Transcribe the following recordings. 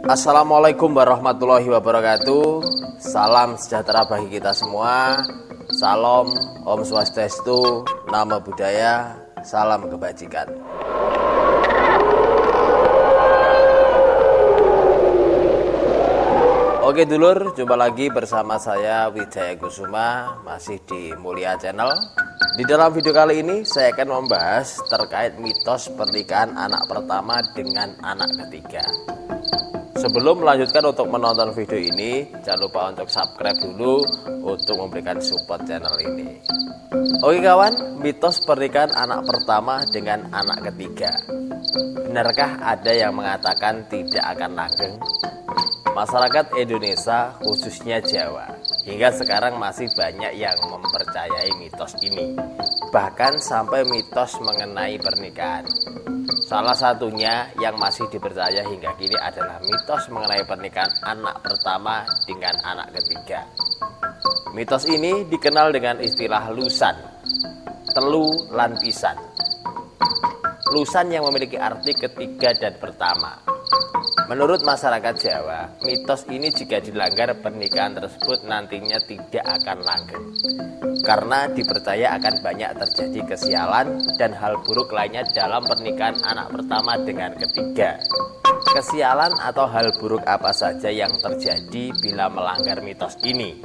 Assalamualaikum warahmatullahi wabarakatuh. Salam sejahtera bagi kita semua. Salam, Om Swastiastu, Namo Buddhaya, salam kebajikan. Oke dulur, jumpa lagi bersama saya Wijaya Kusuma, masih di Mulia Channel. Di dalam video kali ini saya akan membahas terkait mitos pernikahan anak pertama dengan anak ketiga. Sebelum melanjutkan untuk menonton video ini, jangan lupa untuk subscribe dulu untuk memberikan support channel ini. Oke kawan, mitos pernikahan anak pertama dengan anak ketiga. Benarkah ada yang mengatakan tidak akan langgeng? Masyarakat Indonesia, khususnya Jawa, hingga sekarang masih banyak yang mempercayai mitos ini. Bahkan sampai mitos mengenai pernikahan. Salah satunya yang masih dipercaya hingga kini adalah mitos mengenai pernikahan anak pertama dengan anak ketiga. Mitos ini dikenal dengan istilah lusan, telu lan pisan. Lusan yang memiliki arti ketiga dan pertama. Menurut masyarakat Jawa, mitos ini jika dilanggar pernikahan tersebut nantinya tidak akan langgeng. Karena dipercaya akan banyak terjadi kesialan dan hal buruk lainnya dalam pernikahan anak pertama dengan ketiga. Kesialan atau hal buruk apa saja yang terjadi bila melanggar mitos ini?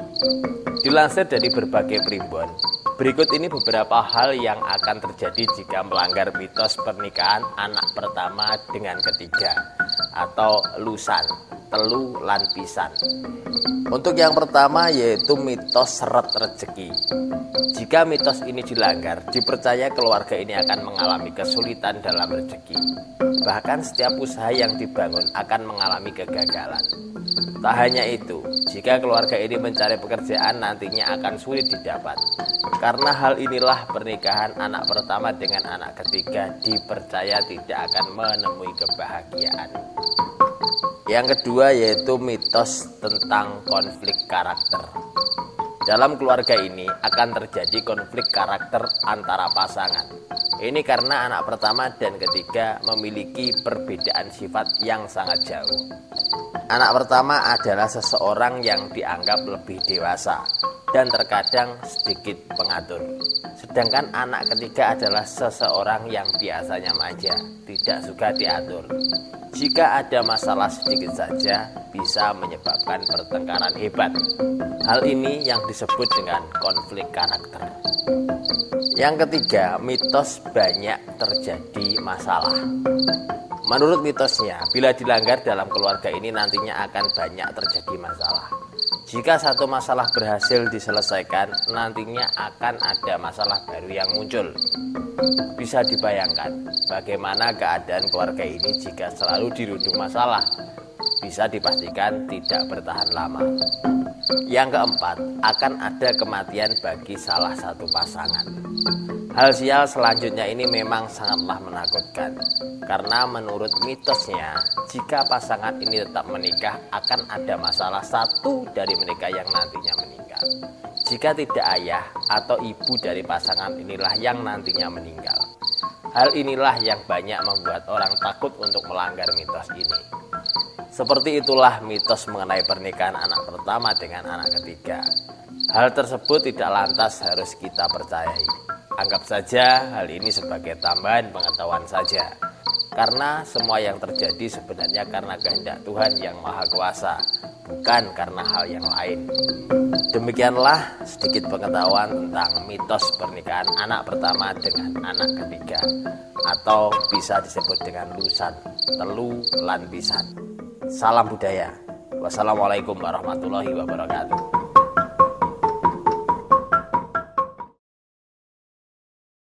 Dilansir dari berbagai primbon, berikut ini beberapa hal yang akan terjadi jika melanggar mitos pernikahan anak pertama dengan ketiga atau lusan, telu lan pisan. Untuk yang pertama yaitu mitos seret rezeki. Jika mitos ini dilanggar, dipercaya keluarga ini akan mengalami kesulitan dalam rezeki. Bahkan setiap usaha yang dibangun akan mengalami kegagalan. Tak hanya itu, jika keluarga ini mencari pekerjaan nantinya akan sulit didapat. Karena hal inilah pernikahan anak pertama dengan anak ketiga dipercaya tidak akan menemui kebahagiaan. Yang kedua yaitu mitos tentang konflik karakter. Dalam keluarga ini akan terjadi konflik karakter antara pasangan. Ini karena anak pertama dan ketiga memiliki perbedaan sifat yang sangat jauh. Anak pertama adalah seseorang yang dianggap lebih dewasa dan terkadang sedikit pengatur. Sedangkan anak ketiga adalah seseorang yang biasanya manja, tidak suka diatur. Jika ada masalah sedikit saja, bisa menyebabkan pertengkaran hebat. Hal ini yang disebut dengan konflik karakter. Yang ketiga, mitos banyak terjadi masalah. Menurut mitosnya, bila dilanggar dalam keluarga ini nantinya akan banyak terjadi masalah. Jika satu masalah berhasil diselesaikan, nantinya akan ada masalah baru yang muncul. Bisa dibayangkan bagaimana keadaan keluarga ini jika selalu dirundung masalah. Bisa dipastikan tidak bertahan lama. Yang keempat, akan ada kematian bagi salah satu pasangan. Hal sial selanjutnya ini memang sangatlah menakutkan. Karena menurut mitosnya, jika pasangan ini tetap menikah, akan ada masalah satu dari mereka yang nantinya meninggal. Jika tidak ayah atau ibu dari pasangan inilah yang nantinya meninggal. Hal inilah yang banyak membuat orang takut untuk melanggar mitos ini. Seperti itulah mitos mengenai pernikahan anak pertama dengan anak ketiga. Hal tersebut tidak lantas harus kita percayai. Anggap saja hal ini sebagai tambahan pengetahuan saja. Karena semua yang terjadi sebenarnya karena kehendak Tuhan yang Maha Kuasa, bukan karena hal yang lain. Demikianlah sedikit pengetahuan tentang mitos pernikahan anak pertama dengan anak ketiga, atau bisa disebut dengan lusan, telu lan pisan. Salam budaya. Wassalamualaikum warahmatullahi wabarakatuh.